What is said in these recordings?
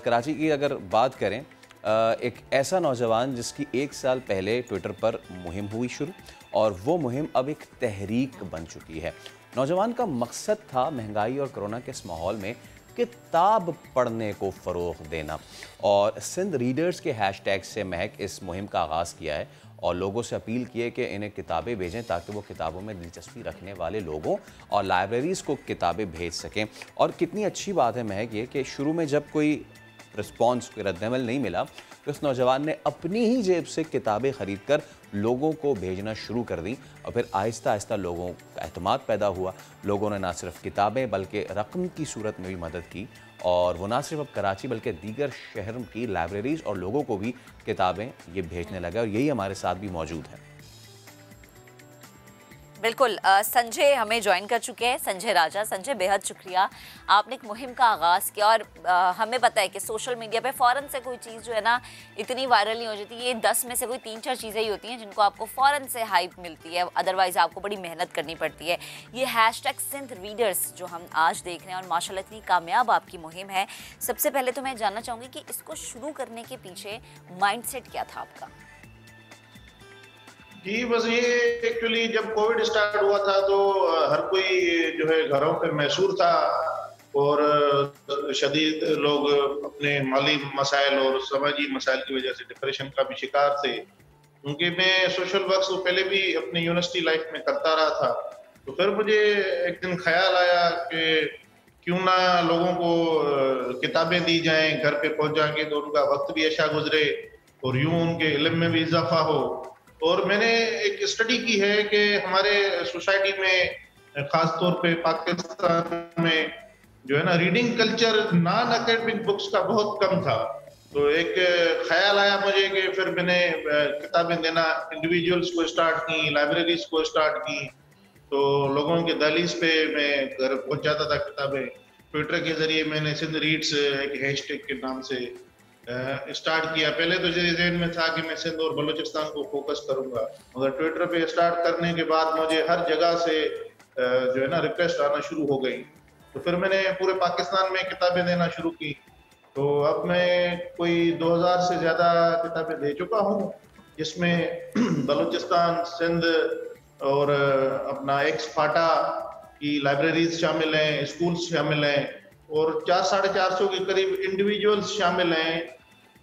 कराची की अगर बात करें, एक ऐसा नौजवान जिसकी 1 साल पहले ट्विटर पर मुहिम हुई शुरू और वो मुहिम अब एक तहरीक बन चुकी है। नौजवान का मकसद था महंगाई और कोरोना के इस माहौल में किताब पढ़ने को फ़रोग़ देना और सिंध रीडर्स के हैशटैग से महक इस मुहिम का आगाज़ किया है और लोगों से अपील की है कि इन्हें किताबें भेजें ताकि वो किताबों में दिलचस्पी रखने वाले लोगों और लाइब्रेरीज़ को किताबें भेज सकें। और कितनी अच्छी बात है महक ये कि शुरू में जब कोई रिस्पॉन्स, कोई रद्दमल नहीं मिला तो उस नौजवान ने अपनी ही जेब से किताबें ख़रीद कर लोगों को भेजना शुरू कर दी और फिर आहिस्ता आहिस्ता लोगों का एतमाद पैदा हुआ। लोगों ने ना सिर्फ किताबें बल्कि रकम की सूरत में भी मदद की और वो ना सिर्फ अब कराची बल्कि दीगर शहर की लाइब्रेरीज़ और लोगों को भी किताबें ये भेजने लगा और यही हमारे साथ भी मौजूद है। बिल्कुल, संजय हमें ज्वाइन कर चुके हैं। संजय राजा, संजय बेहद शुक्रिया, आपने एक मुहिम का आगाज़ किया और हमें पता है कि सोशल मीडिया पे फ़ौरन से कोई चीज़ जो है ना इतनी वायरल नहीं हो जाती। ये 10 में से कोई 3-4 चीज़ें ही होती हैं जिनको आपको फ़ौरन से हाइप मिलती है, अदरवाइज़ आपको बड़ी मेहनत करनी पड़ती है। ये हैशटैग सिंध रीडर्स जो हम आज देख रहे हैं और माशाल्लाह इतनी कामयाब आपकी मुहिम है, सबसे पहले तो मैं जानना चाहूँगी कि इसको शुरू करने के पीछे माइंडसेट क्या था आपका? जी, बस ये एक्चुअली जब कोविड स्टार्ट हुआ था तो हर कोई जो है घरों पे मैसूर था और शदीद लोग अपने माली मसाइल और समाजी मसाइल की वजह से डिप्रेशन का भी शिकार थे। क्योंकि मैं सोशल वर्क तो पहले भी अपनी यूनिवर्सिटी लाइफ में करता रहा था, तो फिर मुझे एक दिन ख्याल आया कि क्यों ना लोगों को किताबें दी जाएं, घर पे पहुंचा के तो उनका वक्त भी अच्छा गुजरे और यूं उनके इल्म में भी इजाफा हो। और मैंने एक स्टडी की है कि हमारे सोसाइटी में खास तौर पे पाकिस्तान में जो है ना reading culture non academic books का बहुत कम था। तो एक ख्याल आया मुझे कि फिर मैंने किताबें देना इंडिविजुअल्स को स्टार्ट की, लाइब्रेरीज को स्टार्ट की। तो लोगों के दहलीज पे मैं घर पहुंचाता था किताबें। ट्विटर के जरिए मैंने सिंध रीड्स एक हैशटैग के नाम से स्टार्ट किया। पहले तो ज़हन में था कि मैं सिंध और बलूचिस्तान को फोकस करूंगा, मगर ट्विटर पे स्टार्ट करने के बाद मुझे हर जगह से जो है ना रिक्वेस्ट आना शुरू हो गई। तो फिर मैंने पूरे पाकिस्तान में किताबें देना शुरू की। तो अब मैं कोई 2000 से ज़्यादा किताबें दे चुका हूँ, जिसमें बलूचिस्तान, सिंध और अपना एक्स फाटा की लाइब्रेरीज शामिल हैं, स्कूल्स शामिल हैं और 400-450 के करीब इंडिविजुअल्स शामिल हैं।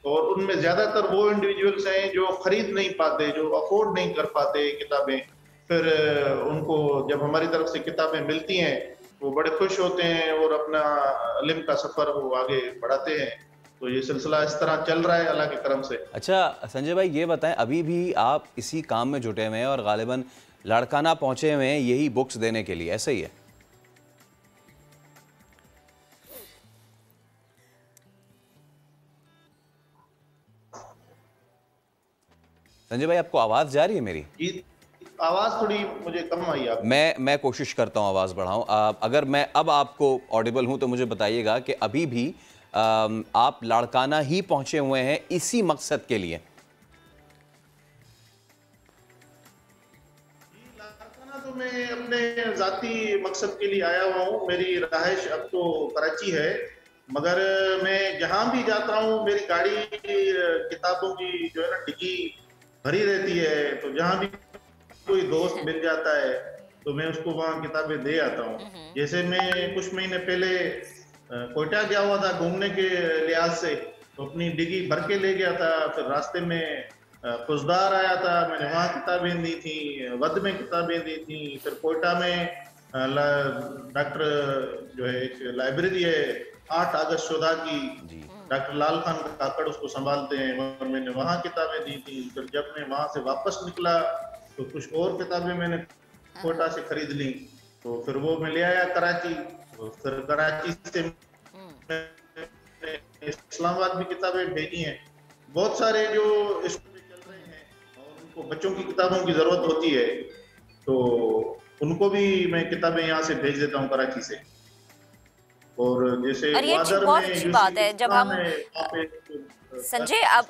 और उनमें ज़्यादातर वो इंडिविजुअल्स हैं जो खरीद नहीं पाते, जो अफोर्ड नहीं कर पाते किताबें। फिर उनको जब हमारी तरफ से किताबें मिलती हैं वो बड़े खुश होते हैं और अपना इल्म का सफ़र वो आगे बढ़ाते हैं। तो ये सिलसिला इस तरह चल रहा है अल्लाह के करम से। अच्छा संजय भाई, ये बताएं, अभी भी आप इसी काम में जुटे हुए हैं और गालिबन लाड़काना पहुंचे हुए हैं यही बुक्स देने के लिए, ऐसा ही है? संजय भाई, आपको आवाज़ जा रही है मेरी? आवाज़ थोड़ी मुझे कम आई। आप मैं कोशिश करता हूँ आवाज़ बढ़ाऊँ। अगर मैं अब आपको ऑडिबल हूँ तो मुझे बताइएगा कि अभी भी आप लाड़काना ही पहुँचे हुए हैं इसी मकसद के लिए? लाड़काना तो मैं अपने ज़ाती मकसद के लिए आया हुआ हूँ। मेरी रहाइश अब तो कराची है, मगर मैं जहाँ भी जाता हूँ मेरी गाड़ी किताबों की जो है ना डिग्गी भरी रहती है। तो जहाँ भी कोई दोस्त मिल जाता है तो मैं उसको वहाँ किताबें दे आता हूँ। जैसे मैं कुछ महीने पहले कोयटा गया हुआ था घूमने के लिहाज से, तो अपनी डिग्गी भर के ले गया था। फिर रास्ते में फुजदार आया था, मैंने वहाँ किताबें दी थी, वद में किताबें दी थी। फिर कोयटा में डॉक्टर जो है एक लाइब्रेरी है 8 अगस्त 14 की, डॉक्टर लाल खान काकड़ उसको संभालते हैं, और मैंने वहाँ किताबें दी थी। फिर जब मैं वहाँ से वापस निकला तो कुछ और किताबें मैंने कोटा से खरीद ली, तो फिर वो मैं ले आया कराची। तो फिर कराची से इस्लामाबाद भी किताबें भेजी हैं। बहुत सारे जो स्कूल में चल रहे हैं और उनको बच्चों की किताबों की जरूरत होती है, तो उनको भी मैं किताबें यहाँ से भेज देता हूँ कराची से। और जैसे वादर बहुत अच्छी बात है जब हम संजय, अब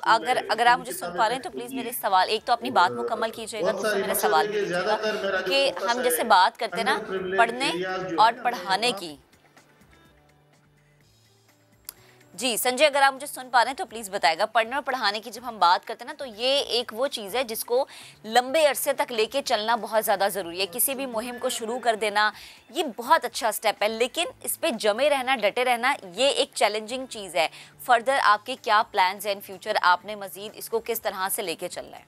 अगर आप मुझे सुन पा रहे हैं तो प्लीज मेरे सवाल, एक तो अपनी बात मुकम्मल कीजिएगा, दूसरा मेरा सवाल भी कीजिएगा कि हम जैसे बात करते हैं ना पढ़ने और पढ़ाने की। जी संजय, अगर आप मुझे सुन पा रहे हैं तो प्लीज बताएगा। पढ़ने और पढ़ाने की जब हम बात करते हैं ना, तो ये एक वो चीज है जिसको लंबे अरसे तक लेके चलना बहुत ज्यादा जरूरी है। किसी भी मुहिम को शुरू कर देना ये बहुत अच्छा स्टेप है, लेकिन इस पे जमे रहना, डटे रहना, ये एक चैलेंजिंग चीज है। फर्दर आपके क्या प्लान्स हैं इन फ्यूचर? आपने मजीद इसको किस तरह से लेके चलना है?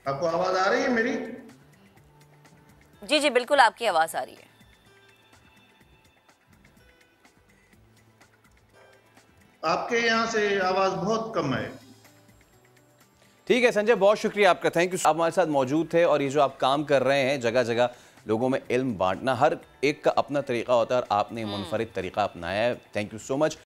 आपको आवाज आ रही है मेरी? जी जी बिल्कुल, आपकी आवाज आ रही है। आपके यहाँ से आवाज बहुत कम है। ठीक है संजय, बहुत शुक्रिया आपका, थैंक यू। आप हमारे साथ मौजूद थे और ये जो आप काम कर रहे हैं जगह जगह लोगों में इल्म बांटना, हर एक का अपना तरीका होता है और आपने मुनफरिद तरीका अपनाया है। Thank you so much.